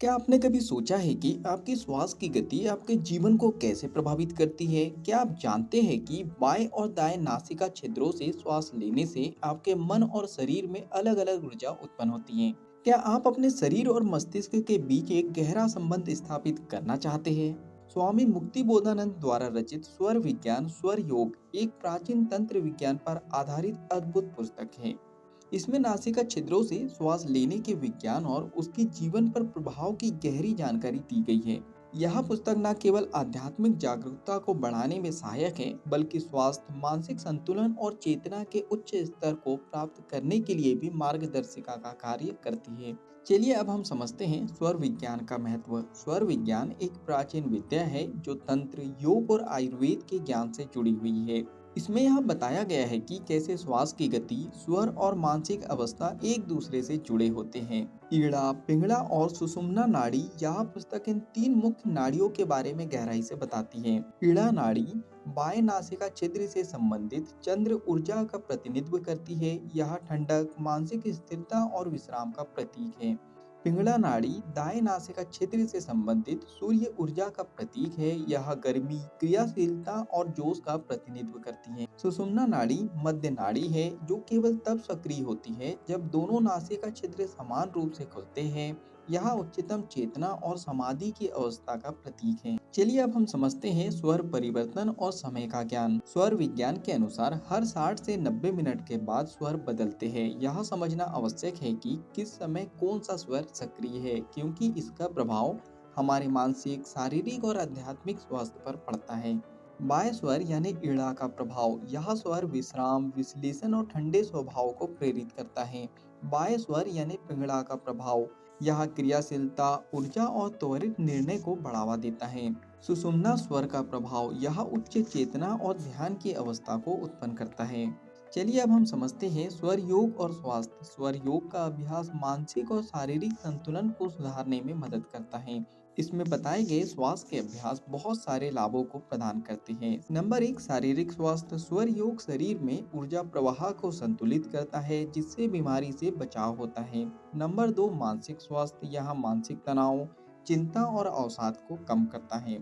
क्या आपने कभी सोचा है कि आपकी श्वास की गति आपके जीवन को कैसे प्रभावित करती है? क्या आप जानते हैं कि बाएं और दाएं नासिका छिद्रों से श्वास लेने से आपके मन और शरीर में अलग-अलग ऊर्जा उत्पन्न होती है? क्या आप अपने शरीर और मस्तिष्क के बीच एक गहरा संबंध स्थापित करना चाहते हैं? स्वामी मुक्तिबोधानंद द्वारा रचित स्वर विज्ञान स्वर योग एक प्राचीन तंत्र विज्ञान पर आधारित अद्भुत पुस्तक है। इसमें नासिका छिद्रों से श्वास लेने के विज्ञान और उसके जीवन पर प्रभाव की गहरी जानकारी दी गई है। यह पुस्तक न केवल आध्यात्मिक जागरूकता को बढ़ाने में सहायक है, बल्कि स्वास्थ्य, मानसिक संतुलन और चेतना के उच्च स्तर को प्राप्त करने के लिए भी मार्गदर्शिका का कार्य करती है। चलिए अब हम समझते हैं स्वर विज्ञान का महत्व। स्वर विज्ञान एक प्राचीन विद्या है जो तंत्र, योग और आयुर्वेद के ज्ञान से जुड़ी हुई है। इसमें यह बताया गया है कि कैसे श्वास की गति, स्वर और मानसिक अवस्था एक दूसरे से जुड़े होते हैं। ईड़ा, पिंगला और सुषुम्ना नाड़ी। यह पुस्तक इन तीन मुख्य नाड़ियों के बारे में गहराई से बताती है। ईड़ा नाड़ी बाएं नासिका छिद्र से संबंधित चंद्र ऊर्जा का प्रतिनिधित्व करती है। यह ठंडक, मानसिक स्थिरता और विश्राम का प्रतीक है। पिंगला नाड़ी दाएं नासिका छिद्र से संबंधित सूर्य ऊर्जा का प्रतीक है। यह गर्मी, क्रियाशीलता और जोश का प्रतिनिधित्व करती है। सुषुम्ना नाड़ी मध्य नाड़ी है जो केवल तब सक्रिय होती है जब दोनों नासिका छिद्र समान रूप से खुलते हैं। यह उच्चतम चेतना और समाधि की अवस्था का प्रतीक है। चलिए अब हम समझते हैं स्वर परिवर्तन और समय का ज्ञान। स्वर विज्ञान के अनुसार हर 60 से 90 मिनट के बाद स्वर बदलते हैं। यह समझना आवश्यक है कि किस समय कौन सा स्वर सक्रिय है, क्योंकि इसका प्रभाव हमारे मानसिक, शारीरिक और आध्यात्मिक स्वास्थ्य पर पड़ता है। बाह्य स्वर यानी ईड़ा का प्रभाव। यह स्वर विश्राम, विश्लेषण और ठंडे स्वभाव को प्रेरित करता है। बाह्य स्वर यानी पिंगला का प्रभाव। यह क्रियाशीलता, ऊर्जा और त्वरित निर्णय को बढ़ावा देता है। सुषुम्ना स्वर का प्रभाव। यह उच्च चेतना और ध्यान की अवस्था को उत्पन्न करता है। चलिए अब हम समझते हैं स्वर योग और स्वास्थ्य। स्वर योग का अभ्यास मानसिक और शारीरिक संतुलन को सुधारने में मदद करता है। इसमें बताए गए श्वास के अभ्यास बहुत सारे लाभों को प्रदान करते हैं। नंबर 1, शारीरिक स्वास्थ्य। स्वर योग शरीर में ऊर्जा प्रवाह को संतुलित करता है, जिससे बीमारी से बचाव होता है। नंबर 2, मानसिक स्वास्थ्य। यह मानसिक तनाव, चिंता और अवसाद को कम करता है।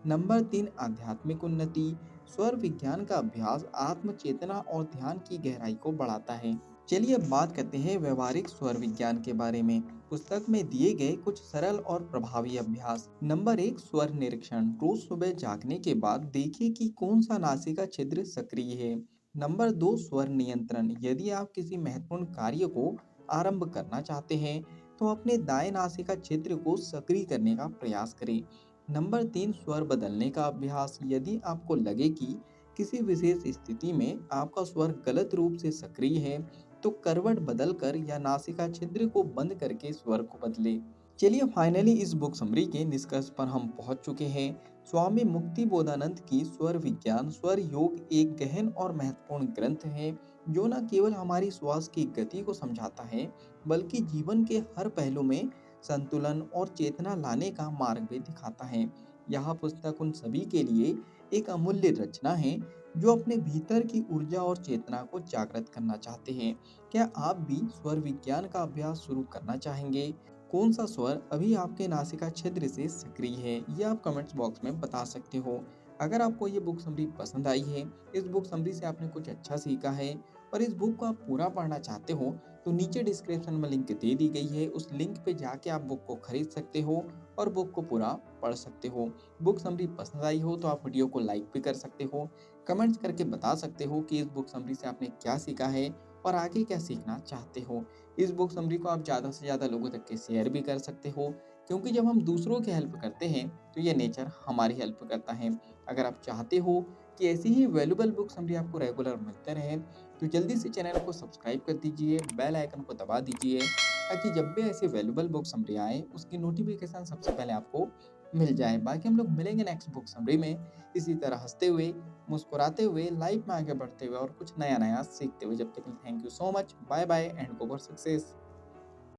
नंबर 3, आध्यात्मिक उन्नति। स्वर विज्ञान का अभ्यास आत्म चेतना और ध्यान की गहराई को बढ़ाता है। चलिए अब बात करते हैं व्यवहारिक स्वर विज्ञान के बारे में। पुस्तक में दिए गए कुछ सरल और प्रभावी अभ्यास। नंबर 1, स्वर निरीक्षण। रोज सुबह जागने के बाद देखिए कि कौन सा नासिका छिद्र सक्रिय है। नंबर 2, स्वर नियंत्रण। यदि आप किसी महत्वपूर्ण कार्य को आरंभ करना चाहते हैं तो अपने दाएं नासिका छिद्र को सक्रिय करने का प्रयास करें। नंबर 3, स्वर बदलने का अभ्यास। यदि आपको लगे कि किसी विशेष स्थिति में आपका स्वर गलत रूप से सक्रिय है तो करवट बदलकर या नासिका छिद्र को बंद करके स्वर को बदले। चलिए फाइनली इस बुक समरी के निष्कर्ष पर हम पहुंच चुके हैं। स्वामी मुक्ति बोधानंद की स्वर विज्ञान स्वर योग एक गहन और महत्वपूर्ण ग्रंथ है जो न केवल हमारी श्वास की गति को समझाता है, बल्कि जीवन के हर पहलू में संतुलन और चेतना लाने का मार्ग भी दिखाता है। यह पुस्तक उन सभी के लिए एक अमूल्य रचना है जो अपने भीतर की ऊर्जा और चेतना को जागृत करना चाहते हैं। क्या आप भी स्वर विज्ञान का अभ्यास शुरू करना चाहेंगे? कौन सा स्वर अभी आपके नासिका छिद्र से सक्रिय है, ये आप कमेंट्स बॉक्स में बता सकते हो। अगर आपको ये बुक समरी पसंद आई है, इस बुक समरी से आपने कुछ अच्छा सीखा है और इस बुक को आप पूरा पढ़ना चाहते हो, तो नीचे डिस्क्रिप्शन में लिंक दे दी गई है। उस लिंक पे जाके आप बुक को खरीद सकते हो और बुक को पूरा पढ़ सकते हो। बुक समरी पसंद आई हो तो आप वीडियो को लाइक भी कर सकते हो। कमेंट्स करके बता सकते हो कि इस बुक समरी से आपने क्या सीखा है और आगे क्या सीखना चाहते हो। इस बुक समरी को आप ज़्यादा से ज़्यादा लोगों तक के शेयर भी कर सकते हो, क्योंकि जब हम दूसरों की हेल्प करते हैं तो ये नेचर हमारी हेल्प करता है। अगर आप चाहते हो कि ऐसी ही वैल्यूबल बुक समरी आपको रेगुलर मिलते रहे तो जल्दी से चैनल को सब्सक्राइब कर दीजिए, बेल आइकन को दबा दीजिए, ताकि जब भी ऐसी वैल्यूबल बुक समरी आए उसकी नोटिफिकेशन सबसे पहले आपको मिल जाए। बाकी हम लोग मिलेंगे नेक्स्ट बुक समरी में, इसी तरह हंसते हुए, मुस्कुराते हुए, लाइफ में आगे बढ़ते हुए और कुछ नया नया सीखते हुए। जब तक thank you so much, bye bye and go for success.